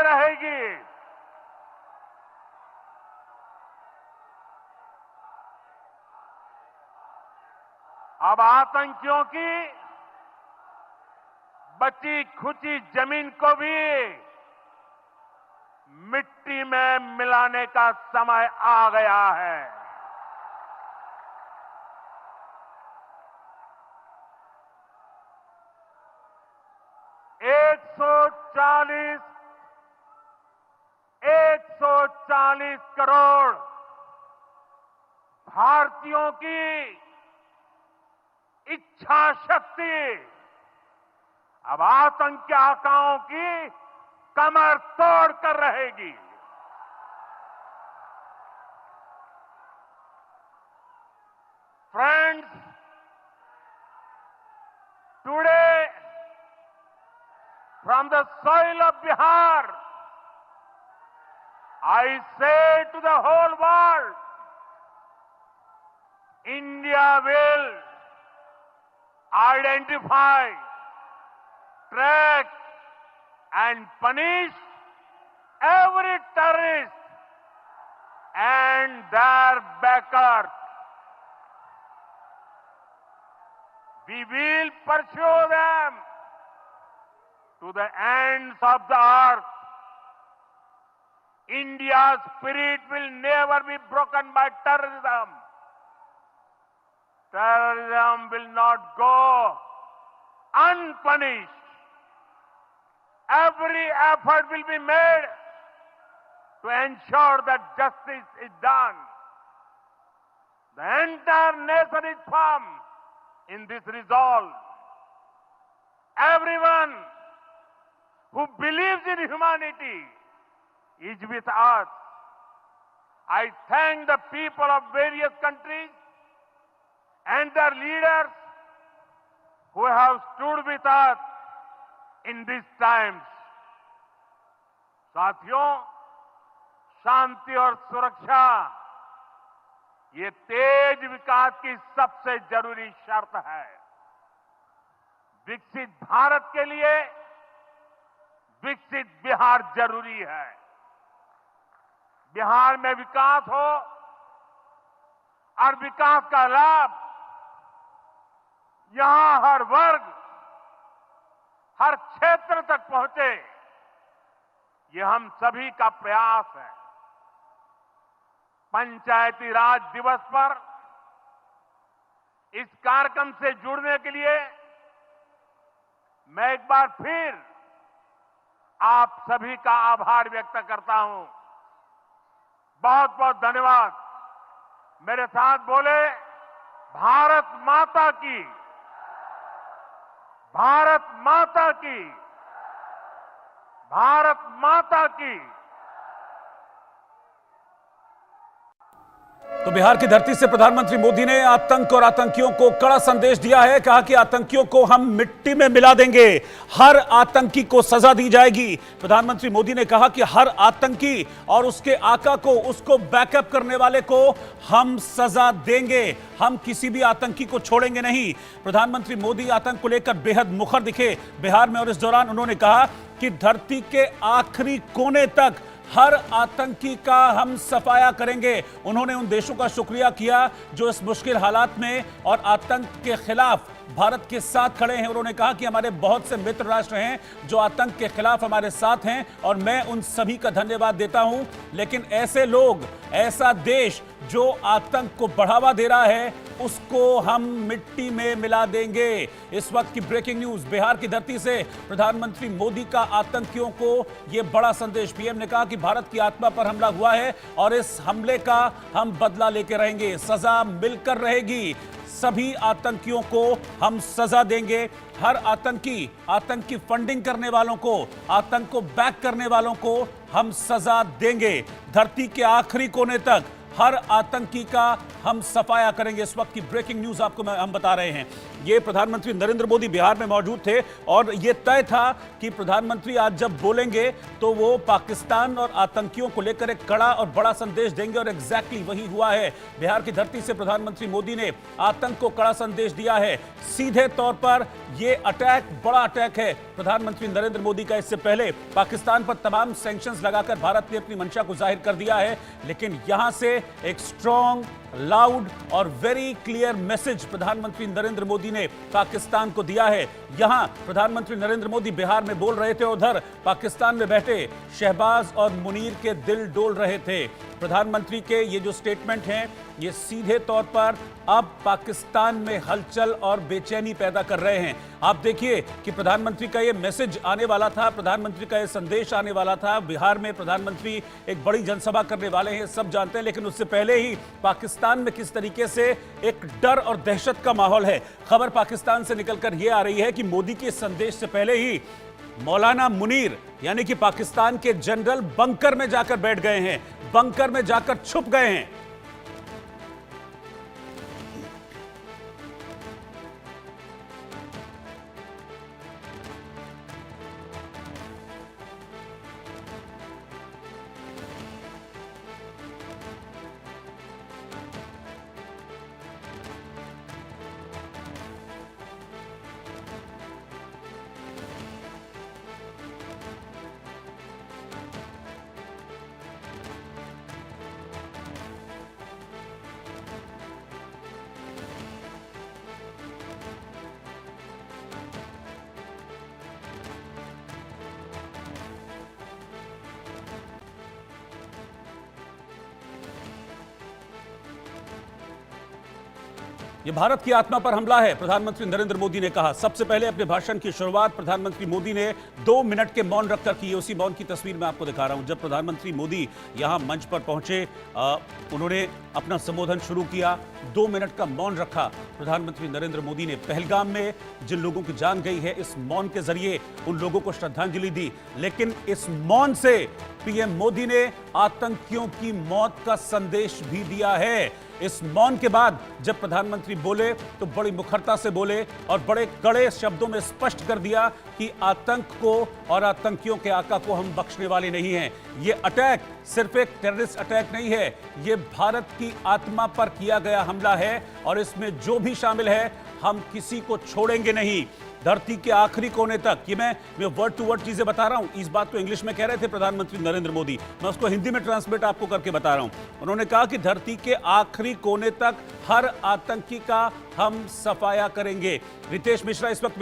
रहेगी। अब आतंकियों की बची खुची जमीन को भी मिट्टी में मिलाने का समय आ गया है। एक सौ चालीस करोड़ भारतीयों की इच्छा शक्ति अब आतंकी आकाओं की कमर तोड़ कर रहेगी। Friends, today from the soil of Bihar, I say to the whole world, India will identify, track and punish every terrorist and their backers. We will pursue them to the ends of the earth. India's spirit will never be broken by terrorism. Terrorism will not go unpunished. Every effort will be made to ensure that justice is done. The entire nation is firm in this resolve. Everyone who believes in humanity is with us. I thank the people of various countries and their leaders who have stood with us in these times. साथियों, शांति और सुरक्षा ये तेज विकास की सबसे जरूरी शर्त है। विकसित भारत के लिए विकसित बिहार जरूरी है। बिहार में विकास हो और विकास का लाभ यहां हर वर्ग, हर क्षेत्र तक पहुंचे, ये हम सभी का प्रयास है। पंचायती राज दिवस पर इस कार्यक्रम से जुड़ने के लिए मैं एक बार फिर आप सभी का आभार व्यक्त करता हूं। बहुत बहुत धन्यवाद। मेरे साथ बोले, भारत माता की, भारत माता की, भारत माता की। तो बिहार की धरती से प्रधानमंत्री मोदी ने आतंक और आतंकियों को कड़ा संदेश दिया है। कहा कि आतंकियों को हम मिट्टी में मिला देंगे, हर आतंकी को सजा दी जाएगी। प्रधानमंत्री मोदी ने कहा कि हर आतंकी और उसके आका को, उसको बैकअप करने वाले को हम सजा देंगे, हम किसी भी आतंकी को छोड़ेंगे नहीं। प्रधानमंत्री मोदी आतंक को लेकर बेहद मुखर दिखे बिहार में, और इस दौरान उन्होंने कहा कि धरती के आखिरी कोने तक हर आतंकी का हम सफाया करेंगे। उन्होंने उन देशों का शुक्रिया किया जो इस मुश्किल हालात में और आतंक के खिलाफ भारत के साथ खड़े हैं। उन्होंने कहा कि हमारे बहुत से मित्र राष्ट्र हैं जो आतंक के खिलाफ हमारे साथ हैं और मैं उन सभी का धन्यवाद देता हूं। लेकिन ऐसे लोग, ऐसा देश जो आतंक को बढ़ावा दे रहा है, उसको हम मिट्टी में मिला देंगे। इस वक्त की ब्रेकिंग न्यूज, बिहार की धरती से प्रधानमंत्री मोदी का आतंकियों को यह बड़ा संदेश। पीएम ने कहा कि भारत की आत्मा पर हमला हुआ है और इस हमले का हम बदला लेके रहेंगे, सजा मिलकर रहेगी। सभी आतंकियों को हम सजा देंगे। हर आतंकी फंडिंग करने वालों को, आतंक को बैक करने वालों को हम सजा देंगे। धरती के आखिरी कोने तक हर आतंकी का हम सफाया करेंगे। इस वक्त की ब्रेकिंग न्यूज आपको हम बता रहे हैं। ये प्रधानमंत्री नरेंद्र मोदी बिहार में मौजूद थे और ये तय था कि प्रधानमंत्री आज जब बोलेंगे तो वो पाकिस्तान और आतंकियों को लेकर एक कड़ा और बड़ा संदेश देंगे और एग्जैक्टली वही हुआ है। बिहार की धरती से प्रधानमंत्री मोदी ने आतंक को कड़ा संदेश दिया है। सीधे तौर पर यह अटैक बड़ा अटैक है प्रधानमंत्री नरेंद्र मोदी का। इससे पहले पाकिस्तान पर तमाम सैंक्शंस लगाकर भारत ने अपनी मंशा को जाहिर कर दिया है, लेकिन यहां से एक स्ट्रॉन्ग, लाउड और वेरी क्लियर मैसेज प्रधानमंत्री नरेंद्र मोदी ने पाकिस्तान को दिया है। यहां प्रधानमंत्री नरेंद्र मोदी बिहार में बोल रहे थे, उधर पाकिस्तान में बैठे शहबाज और मुनीर के दिल डोल रहे थे। प्रधानमंत्री के ये जो स्टेटमेंट हैं, ये सीधे तौर पर अब पाकिस्तान में हलचल और बेचैनी पैदा कर रहे हैं। आप देखिए कि प्रधानमंत्री का ये मैसेज आने वाला था, प्रधानमंत्री का ये संदेश आने वाला था। बिहार में प्रधानमंत्री एक बड़ी जनसभा करने वाले हैं, सब जानते हैं, लेकिन उससे पहले ही पाकिस्तान में किस तरीके से एक डर और दहशत का माहौल है। खबर पाकिस्तान से निकलकर यह आ रही है कि मोदी के संदेश से पहले ही मौलाना मुनीर यानी कि पाकिस्तान के जनरल बंकर में जाकर बैठ गए हैं, बंकर में जाकर छुप गए हैं। ये भारत की आत्मा पर हमला है, प्रधानमंत्री नरेंद्र मोदी ने कहा। सबसे पहले अपने भाषण की शुरुआत प्रधानमंत्री मोदी ने 2 मिनट के मौन रखकर की। उसी मौन की तस्वीर मैं आपको दिखा रहा हूं। जब प्रधानमंत्री मोदी यहां मंच पर पहुंचे, उन्होंने अपना संबोधन शुरू किया। 2 मिनट का मौन रखा प्रधानमंत्री नरेंद्र मोदी ने। पहलगाम में जिन लोगों की जान गई है, इस मौन के जरिए उन लोगों को श्रद्धांजलि दी। लेकिन इस मौन से पीएम मोदी ने आतंकियों की मौत का संदेश भी दिया है। इस मौन के बाद जब प्रधानमंत्री बोले तो बड़ी मुखरता से बोले और बड़े कड़े शब्दों में स्पष्ट कर दिया कि आतंक को और आतंकियों के आका को हम बख्शने वाले नहीं हैं। ये अटैक सिर्फ एक टेररिस्ट अटैक नहीं है, ये भारत की आत्मा पर किया गया हमला है और इसमें जो भी शामिल है हम किसी को छोड़ेंगे नहीं, धरती के आखिरी कोने तक। ये मैं वर्ड टू वर्ड चीजें बता रहा हूं। इस बात को इंग्लिश में कह रहे थे प्रधानमंत्री नरेंद्र मोदी, मैं उसको हिंदी में ट्रांसलेट आपको करके बता रहा हूं। उन्होंने कहा कि धरती के आखिरी कोने तक हर आतंकी का हम सफाया करेंगे। रितेश मिश्रा इस वक्त